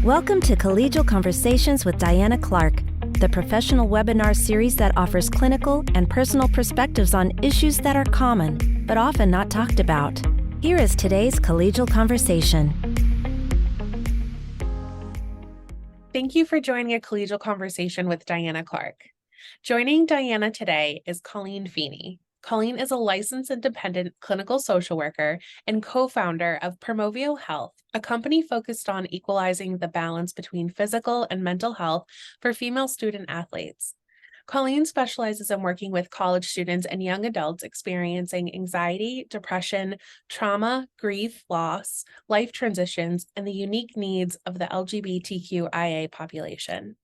Welcome to Collegial Conversations with Diana Clark, the professional webinar series that offers clinical and personal perspectives on issues that are common, but often not talked about. Here is today's Collegial Conversation. Thank you for joining a Collegial Conversation with Diana Clark. Joining Diana today is Colleen Feeney. Colleen is a licensed independent clinical social worker and co-founder of Permoveo Health, a company focused on equalizing the balance between physical and mental health for female student athletes. Colleen specializes in working with college students and young adults experiencing anxiety, depression, trauma, grief, loss, life transitions, and the unique needs of the LGBTQIA population.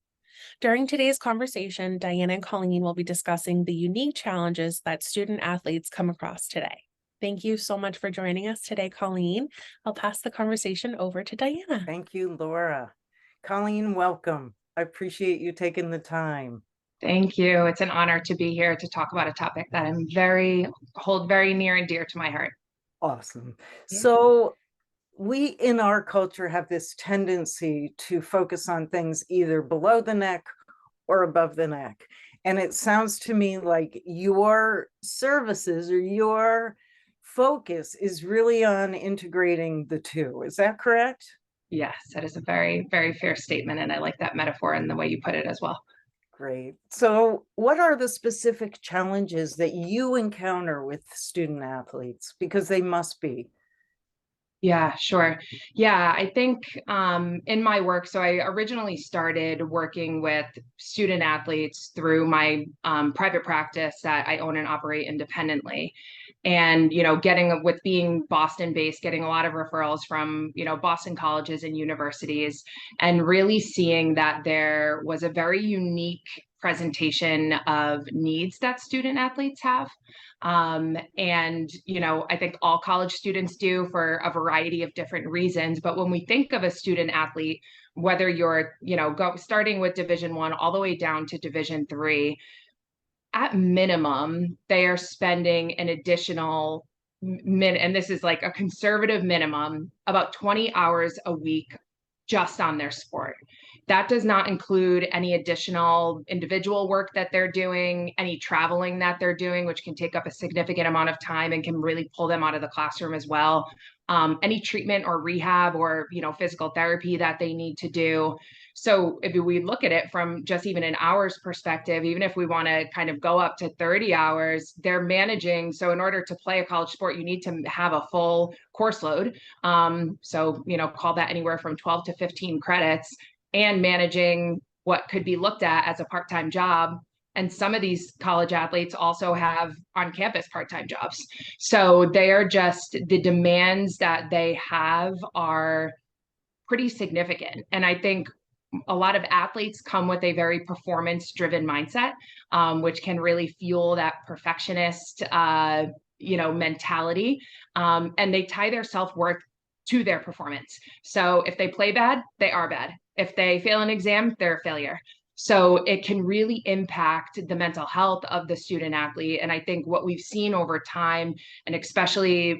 During today's conversation, Diana and Colleen will be discussing the unique challenges that student athletes come across today. Thank you so much for joining us today, Colleen. I'll pass the conversation over to Diana. Thank you, Laura. Colleen, welcome. I appreciate you taking the time. Thank you. It's an honor to be here to talk about a topic that hold very near and dear to my heart. Awesome. Yeah. So we in our culture have this tendency to focus on things either below the neck or above the neck. And it sounds to me like your services or your focus is really on integrating the two. Is that correct? Yes, that is a very, very fair statement. And I like that metaphor and the way you put it as well. Great. So what are the specific challenges that you encounter with student athletes? Because they must be. Yeah, sure. Yeah, I think in my work, so I originally started working with student athletes through my private practice that I own and operate independently. And, with being Boston based, getting a lot of referrals from, Boston colleges and universities, and really seeing that there was a very unique presentation of needs that student athletes have. I think all college students do for a variety of different reasons. But when we think of a student athlete, whether you're, starting with Division I all the way down to Division III, at minimum, they are spending an additional and this is like a conservative minimum, about 20 hours a week just on their sport. That does not include any additional individual work that they're doing, any traveling that they're doing, which can take up a significant amount of time and can really pull them out of the classroom as well. Any treatment or rehab or, physical therapy that they need to do. So if we look at it from just even an hour's perspective, even if we want to kind of go up to 30 hours, they're managing. So in order to play a college sport, you need to have a full course load. Call that anywhere from 12 to 15 credits, and managing what could be looked at as a part-time job. And some of these college athletes also have on-campus part-time jobs. So they are just, the demands that they have are pretty significant. And I think a lot of athletes come with a very performance-driven mindset, which can really fuel that perfectionist, mentality. And they tie their self-worth to their performance. So if they play bad, they are bad. If they fail an exam, they're a failure. So it can really impact the mental health of the student athlete. And I think what we've seen over time, and especially,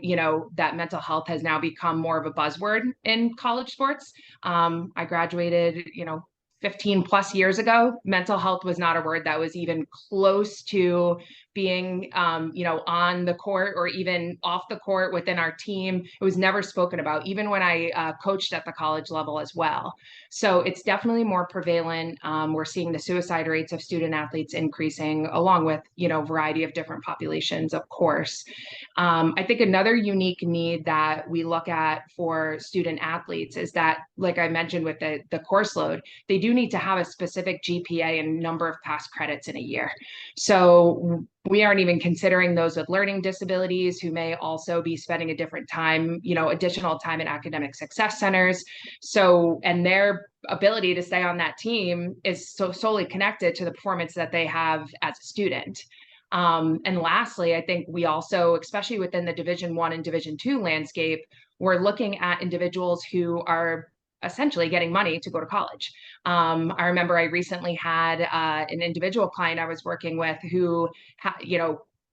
that mental health has now become more of a buzzword in college sports. I graduated, 15 plus years ago. Mental health was not a word that was even close to being, on the court or even off the court within our team. It was never spoken about, even when I coached at the college level as well. So it's definitely more prevalent. We're seeing the suicide rates of student athletes increasing, along with, a variety of different populations, of course. I think another unique need that we look at for student athletes is that, like I mentioned with the course load, they do need to have a specific GPA and number of past credits in a year. So we aren't even considering those with learning disabilities who may also be spending a different time, additional time in academic success centers. So, and their ability to stay on that team is so solely connected to the performance that they have as a student. And lastly, I think we also, especially within the Division I and Division II landscape, we're looking at individuals who are essentially getting money to go to college. I remember I recently had an individual client I was working with who,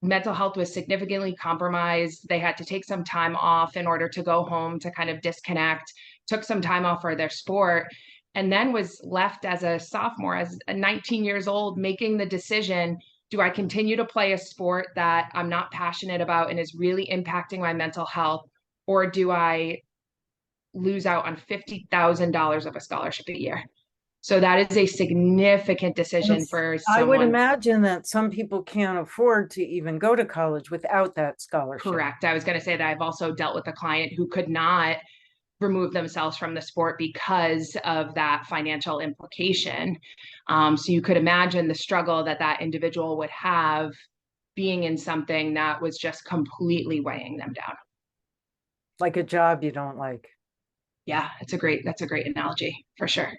mental health was significantly compromised. They had to take some time off in order to go home to kind of disconnect, took some time off for their sport. and then was left as a sophomore, as a 19 years old, making the decision, do I continue to play a sport that I'm not passionate about and is really impacting my mental health, or do I lose out on $50,000 of a scholarship a year? So that is a significant decision for I would someone. imagine that some people can't afford to even go to college without that scholarship. Correct. I was going to say that I've also dealt with a client who could not remove themselves from the sport because of that financial implication. So you could imagine the struggle that that individual would have being in something that was just completely weighing them down. Like a job you don't like. Yeah, that's a great analogy, for sure.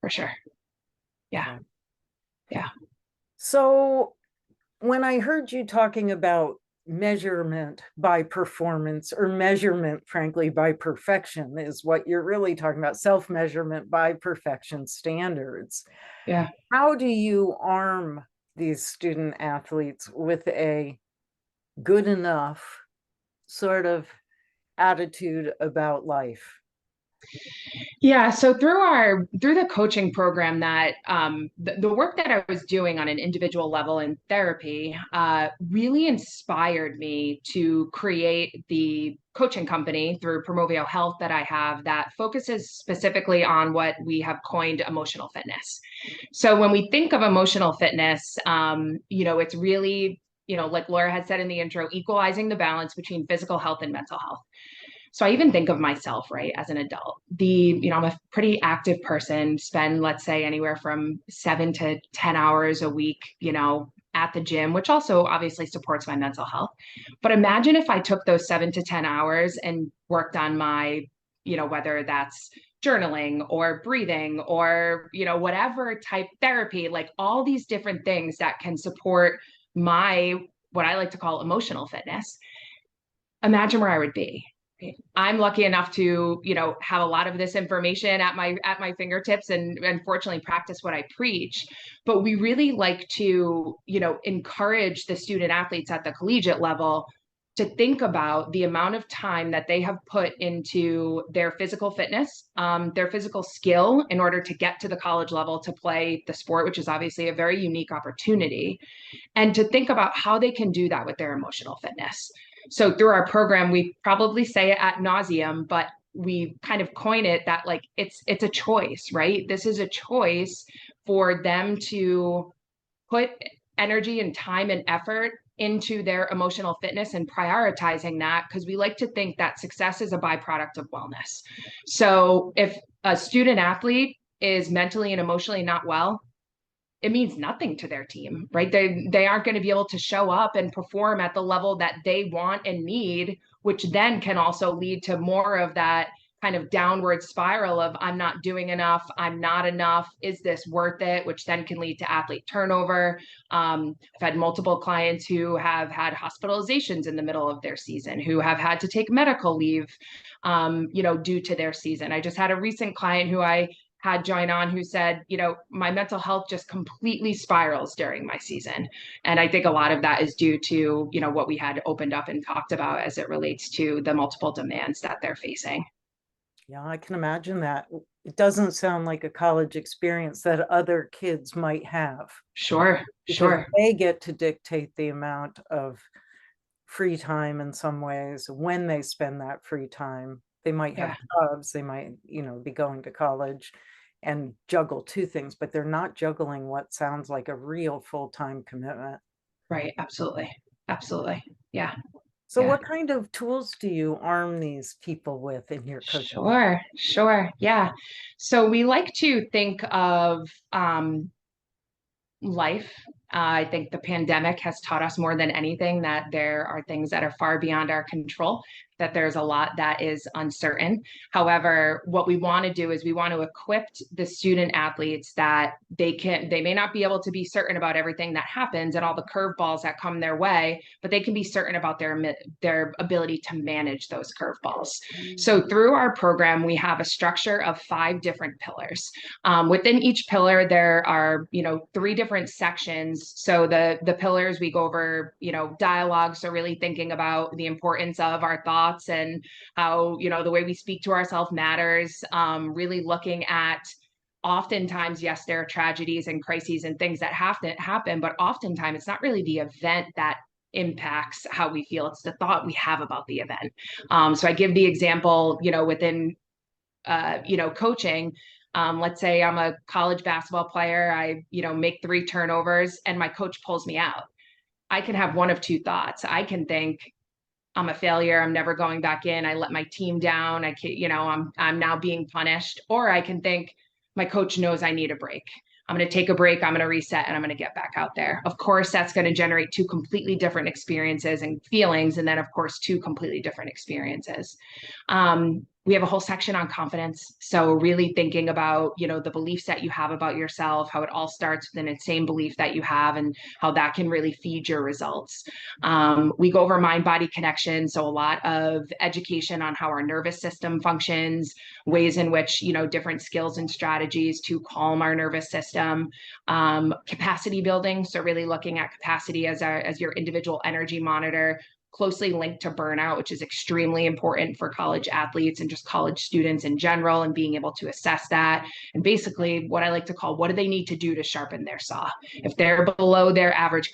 For sure. Yeah. Yeah. So when I heard you talking about measurement by performance, or measurement, frankly, by perfection, is what you're really talking about, self-measurement by perfection standards. Yeah. How do you arm these student athletes with a good enough sort of attitude about life? Yeah, so through the coaching program, that the work that I was doing on an individual level in therapy really inspired me to create the coaching company through Permoveo Health that I have, that focuses specifically on what we have coined emotional fitness. So when we think of emotional fitness, it's really, like Laura had said in the intro, equalizing the balance between physical health and mental health. So I even think of myself, right, as an adult. I'm a pretty active person, spend, let's say, anywhere from 7 to 10 hours a week, at the gym, which also obviously supports my mental health. But imagine if I took those 7 to 10 hours and worked on my, whether that's journaling or breathing or, whatever type therapy, like all these different things that can support my, what I like to call emotional fitness. Imagine where I would be. I'm lucky enough to, have a lot of this information at my fingertips, and fortunately practice what I preach. But we really like to, encourage the student athletes at the collegiate level to think about the amount of time that they have put into their physical fitness, their physical skill, in order to get to the college level to play the sport, which is obviously a very unique opportunity, and to think about how they can do that with their emotional fitness. So through our program, we probably say it ad nauseum, but we kind of coin it that, like, it's a choice, right? This is a choice for them to put energy and time and effort into their emotional fitness and prioritizing that, because we like to think that success is a byproduct of wellness. So if a student athlete is mentally and emotionally not well, it means nothing to their team, right? They aren't going to be able to show up and perform at the level that they want and need, which then can also lead to more of that kind of downward spiral of, I'm not doing enough, I'm not enough, is this worth it? Which then can lead to athlete turnover. I've had multiple clients who have had hospitalizations in the middle of their season, who have had to take medical leave, due to their season. I just had a recent client who I had join on who said, my mental health just completely spirals during my season. And I think a lot of that is due to, what we had opened up and talked about as it relates to the multiple demands that they're facing. Yeah, I can imagine that. It doesn't sound like a college experience that other kids might have. Sure. They get to dictate the amount of free time in some ways, when they spend that free time. They might have jobs, they might, be going to college and juggle two things, but they're not juggling what sounds like a real full-time commitment. Right. Absolutely. Yeah. So what kind of tools do you arm these people with in your coaching? Sure. Yeah. So we like to think of life. I think the pandemic has taught us more than anything that there are things that are far beyond our control, that there's a lot that is uncertain. However, what we want to do is we want to equip the student athletes that they may not be able to be certain about everything that happens and all the curveballs that come their way, but they can be certain about their ability to manage those curveballs. So through our program, we have a structure of 5 different pillars. Within each pillar, there are, 3 different sections. So the pillars, we go over, dialogue. So really thinking about the importance of our thoughts and how, the way we speak to ourselves matters. Really looking at oftentimes, yes, there are tragedies and crises and things that have to happen, but oftentimes it's not really the event that impacts how we feel. It's the thought we have about the event. So I give the example, within, coaching. Let's say I'm a college basketball player. I, make 3 turnovers and my coach pulls me out. I can have one of 2 thoughts. I can think, I'm a failure. I'm never going back in. I let my team down. I can't, I'm now being punished. Or I can think, my coach knows I need a break. I'm going to take a break. I'm going to reset and I'm going to get back out there. Of course, that's going to generate 2 completely different experiences and feelings. And then of course, 2 completely different experiences. We have a whole section on confidence. So really thinking about, the beliefs that you have about yourself, how it all starts with an insane belief that you have and how that can really feed your results. We go over mind-body connection. So a lot of education on how our nervous system functions, ways in which, different skills and strategies to calm our nervous system, capacity building. So really looking at capacity as your individual energy monitor, closely linked to burnout, which is extremely important for college athletes and just college students in general, and being able to assess that. And basically what I like to call, what do they need to do to sharpen their saw? If they're below their average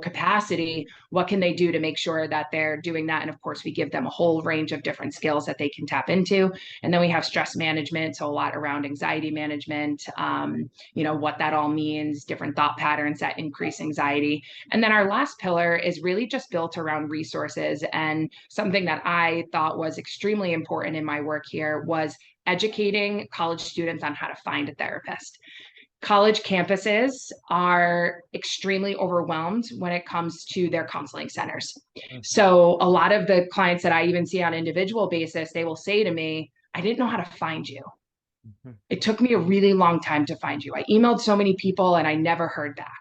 capacity, what can they do to make sure that they're doing that? And of course, we give them a whole range of different skills that they can tap into. And then we have stress management. So a lot around anxiety management, what that all means, different thought patterns that increase anxiety. And then our last pillar is really just built around resources. And something that I thought was extremely important in my work here was educating college students on how to find a therapist. College campuses are extremely overwhelmed when it comes to their counseling centers. So a lot of the clients that I even see on an individual basis, they will say to me, I didn't know how to find you. It took me a really long time to find you. I emailed so many people and I never heard back.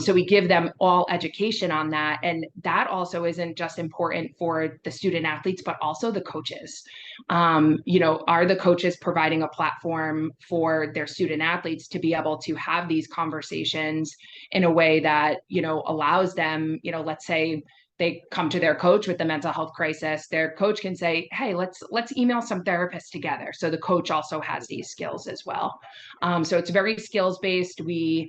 So we give them all education on that. And that also isn't just important for the student athletes, but also the coaches. Are the coaches providing a platform for their student athletes to be able to have these conversations in a way that, allows them, let's say they come to their coach with the mental health crisis, their coach can say, hey, let's email some therapists together. So the coach also has these skills as well. So it's very skills-based. The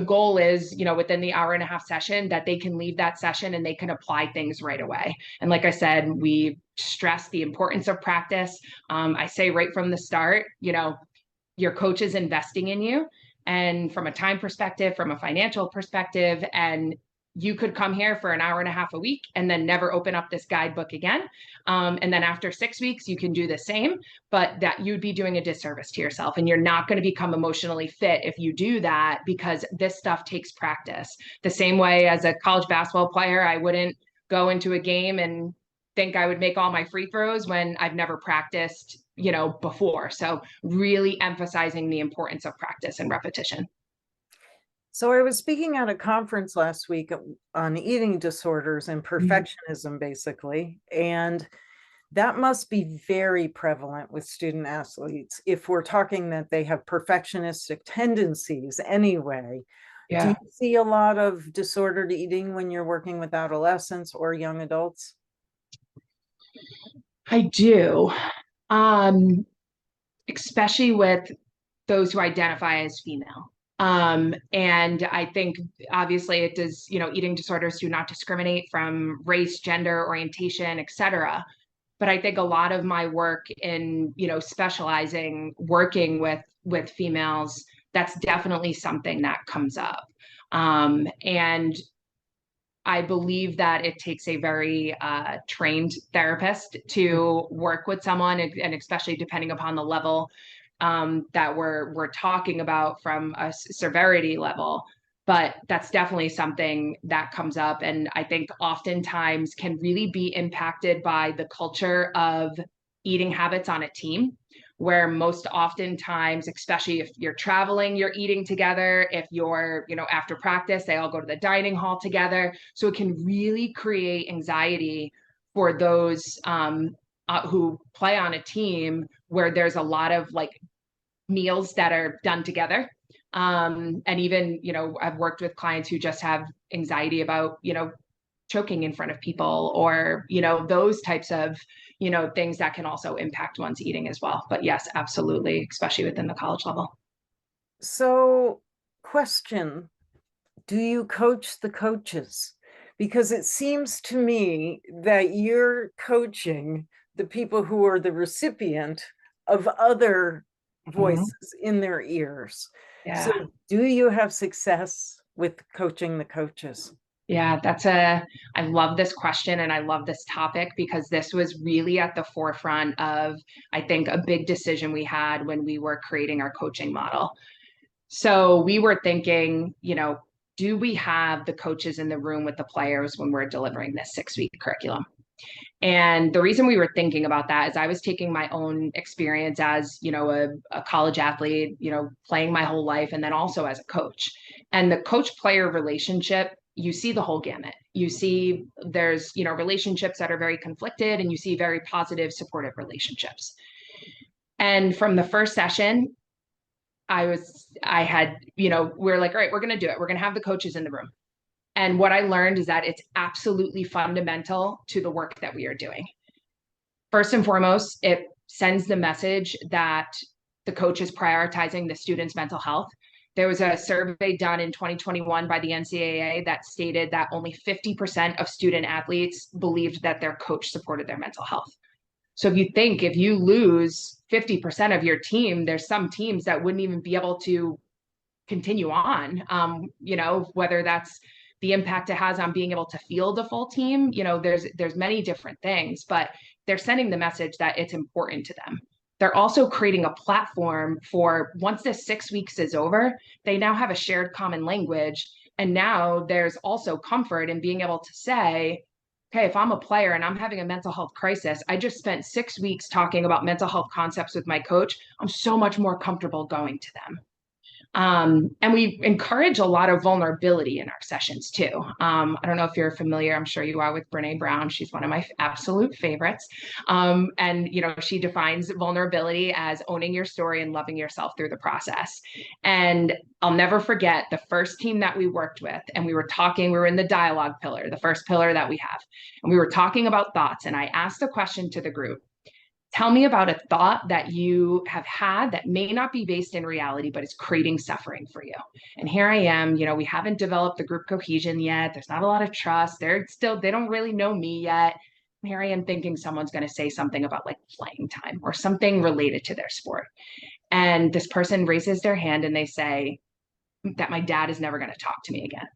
goal is, within the hour and a half session that they can leave that session and they can apply things right away. And like I said, we stress the importance of practice. I say right from the start, your coach is investing in you, and from a time perspective, from a financial perspective, and you could come here for an hour and a half a week and then never open up this guidebook again. And then after 6 weeks, you can do the same, but that you'd be doing a disservice to yourself, and you're not going to become emotionally fit if you do that, because this stuff takes practice. The same way as a college basketball player, I wouldn't go into a game and think I would make all my free throws when I've never practiced, before. So really emphasizing the importance of practice and repetition. So I was speaking at a conference last week on eating disorders and perfectionism, basically, and that must be very prevalent with student athletes if we're talking that they have perfectionistic tendencies anyway. Yeah. Do you see a lot of disordered eating when you're working with adolescents or young adults? I do, especially with those who identify as female. And I think obviously it does, eating disorders do not discriminate from race, gender, orientation, et cetera. But I think a lot of my work in, specializing, working with females, that's definitely something that comes up. And I believe that it takes a very trained therapist to work with someone, and especially depending upon the level that we're talking about from a severity level. But that's definitely something that comes up, and I think oftentimes can really be impacted by the culture of eating habits on a team, where most oftentimes, especially if you're traveling, you're eating together. If you're, after practice, they all go to the dining hall together. So it can really create anxiety for those who play on a team where there's a lot of meals that are done together. And even, I've worked with clients who just have anxiety about, choking in front of people, or, those types of things that can also impact one's eating as well. But yes, absolutely, especially within the college level. So, question, do you coach the coaches? Because it seems to me that you're coaching the people who are the recipient of other voices in their ears. Yeah. So do you have success with coaching the coaches? Yeah, I love this question and I love this topic because this was really at the forefront of, I think, a big decision we had when we were creating our coaching model. So we were thinking, do we have the coaches in the room with the players when we're delivering this 6-week curriculum? And the reason we were thinking about that is I was taking my own experience as, a college athlete, playing my whole life, and then also as a coach. And the coach-player relationship, you see the whole gamut. You see there's, relationships that are very conflicted, and you see very positive, supportive relationships. And from the first session, we're like, all right, we're going to do it. We're going to have the coaches in the room. And what I learned is that it's absolutely fundamental to the work that we are doing. First and foremost, it sends the message that the coach is prioritizing the student's mental health. There was a survey done in 2021 by the NCAA that stated that only 50% of student athletes believed that their coach supported their mental health. So if you lose 50% of your team, there's some teams that wouldn't even be able to continue on, whether that's the impact it has on being able to field a full team. There's many different things, but they're sending the message that it's important to them. They're also creating a platform for once this 6 weeks is over, they now have a shared common language. And now there's also comfort in being able to say, okay, if I'm a player and I'm having a mental health crisis, I just spent 6 weeks talking about mental health concepts with my coach. I'm so much more comfortable going to them. And we encourage a lot of vulnerability in our sessions too. I don't know if you're familiar, I'm sure you are, with Brene Brown. She's one of my absolute favorites. And she defines vulnerability as owning your story and loving yourself through the process. And I'll never forget the first team that we worked with, and we were in the dialogue pillar, the first pillar that we have. And we were talking about thoughts. And I asked a question to the group. Tell me about a thought that you have had that may not be based in reality, but is creating suffering for you. And here I am, we haven't developed the group cohesion yet. There's not a lot of trust. They don't really know me yet. And here I am thinking someone's going to say something about like playing time or something related to their sport. And this person raises their hand and they say that my dad is never going to talk to me again.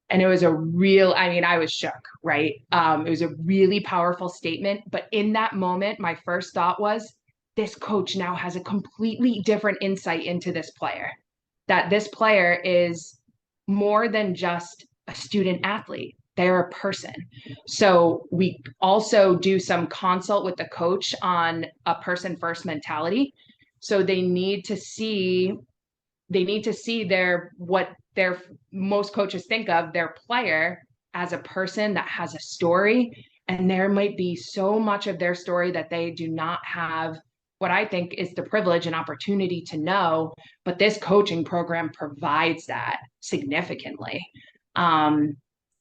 And it was I was shook, right? It was a really powerful statement. But in that moment, my first thought was, this coach now has a completely different insight into this player, that this player is more than just a student athlete. They're a person. So we also do some consult with the coach on a person first mentality. So they need to see most coaches think of their player as a person that has a story, and there might be so much of their story that they do not have what I think is the privilege and opportunity to know, but this coaching program provides that significantly. And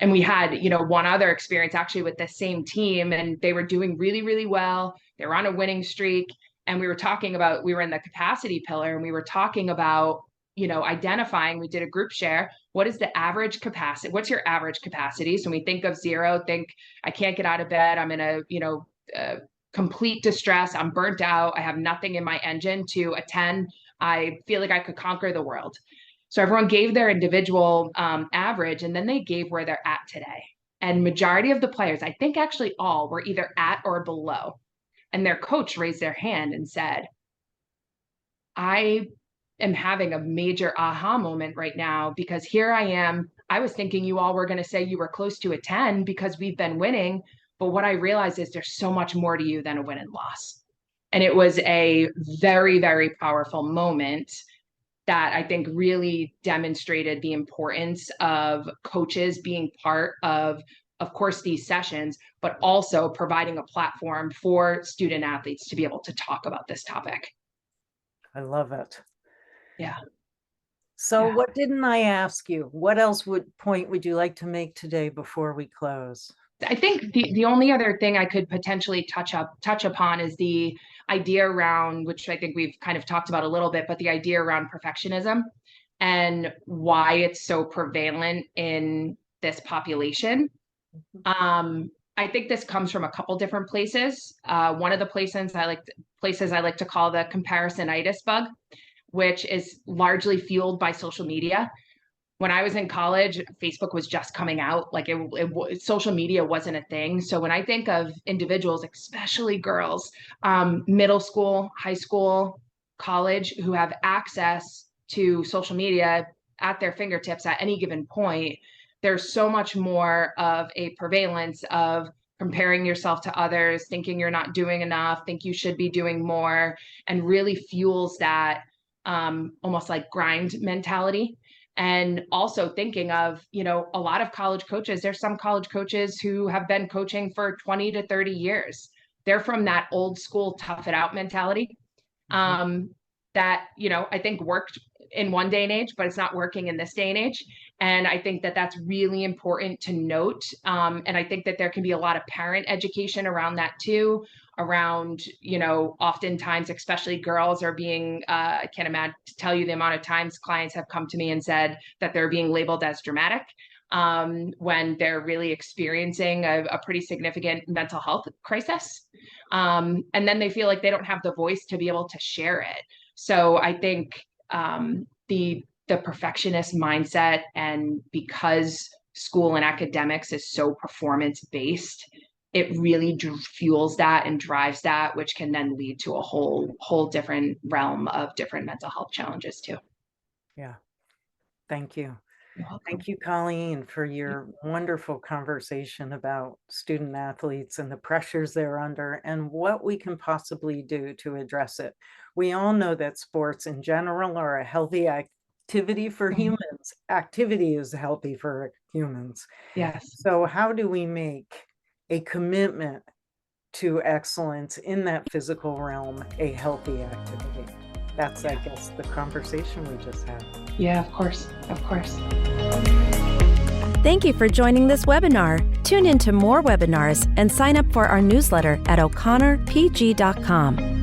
we had, one other experience actually with the same team, and they were doing really, really well. They were on a winning streak, and we were in the capacity pillar, and we were talking about, identifying, we did a group share. What is the average capacity? What's your average capacity? So when we think of 0, think I can't get out of bed. I'm in a complete distress. I'm burnt out. I have nothing in my engine, to a 10. I feel like I could conquer the world. So everyone gave their individual average, and then they gave where they're at today. And majority of the players, I think actually all, were either at or below. And their coach raised their hand and said, I am having a major aha moment right now, because here I am. I was thinking you all were going to say you were close to a 10 because we've been winning. But what I realized is there's so much more to you than a win and loss. And it was a very, very powerful moment that I think really demonstrated the importance of coaches being part of course, these sessions, but also providing a platform for student athletes to be able to talk about this topic. I love it. Yeah. So Yeah. what didn't I ask you? What else would you like to make today before we close? I think the only other thing I could potentially touch upon is the idea around, which I think we've kind of talked about a little bit, but the idea around perfectionism and why it's so prevalent in this population. I think this comes from a couple different places. One of the places I like to call the comparisonitis bug, which is largely fueled by social media. When I was in college, Facebook was just coming out. Like social media wasn't a thing. So when I think of individuals, especially girls, middle school, high school, college, who have access to social media at their fingertips at any given point, there's so much more of a prevalence of comparing yourself to others, thinking you're not doing enough, think you should be doing more, and really fuels that almost like grind mentality. And also thinking of, a lot of college coaches, there's some college coaches who have been coaching for 20 to 30 years. They're from that old school tough it out mentality that, I think worked in one day and age, but it's not working in this day and age. And I think that that's really important to note. And I think that there can be a lot of parent education around that too, around, oftentimes, especially girls are being, I can't imagine to tell you the amount of times clients have come to me and said that they're being labeled as dramatic when they're really experiencing a pretty significant mental health crisis. And then they feel like they don't have the voice to be able to share it. So I think the perfectionist mindset, and because school and academics is so performance based, it really fuels that and drives that, which can then lead to a whole different realm of different mental health challenges too. Yeah. Thank you. Thank you, Colleen, for your wonderful conversation about student athletes and the pressures they're under and what we can possibly do to address it. We all know that sports in general are a healthy activity for humans. Activity is healthy for humans. Yes. So how do we make a commitment to excellence in that physical realm a healthy activity? That's, I guess, the conversation we just had. Yeah, of course. Of course. Thank you for joining this webinar. Tune in to more webinars and sign up for our newsletter at o'connorpg.com.